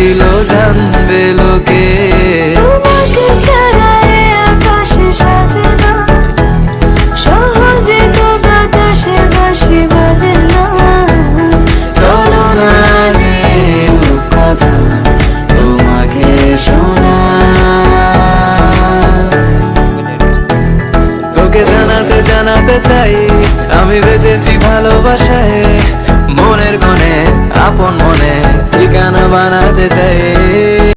ছিল জানবে লোকে। তোমাকে ছাড়া এ আকাশ সাজে না, সহজে তো বাতাসে বাঁশি বাজে না। চলো না যে কথা তোমাকে শোনা, তোকে জানাতে জানাতে চাই আমি বেঁচেছি ভালোবাসায়। মনের কোণে আপন মনে ঠিকানা বানাতে চাই।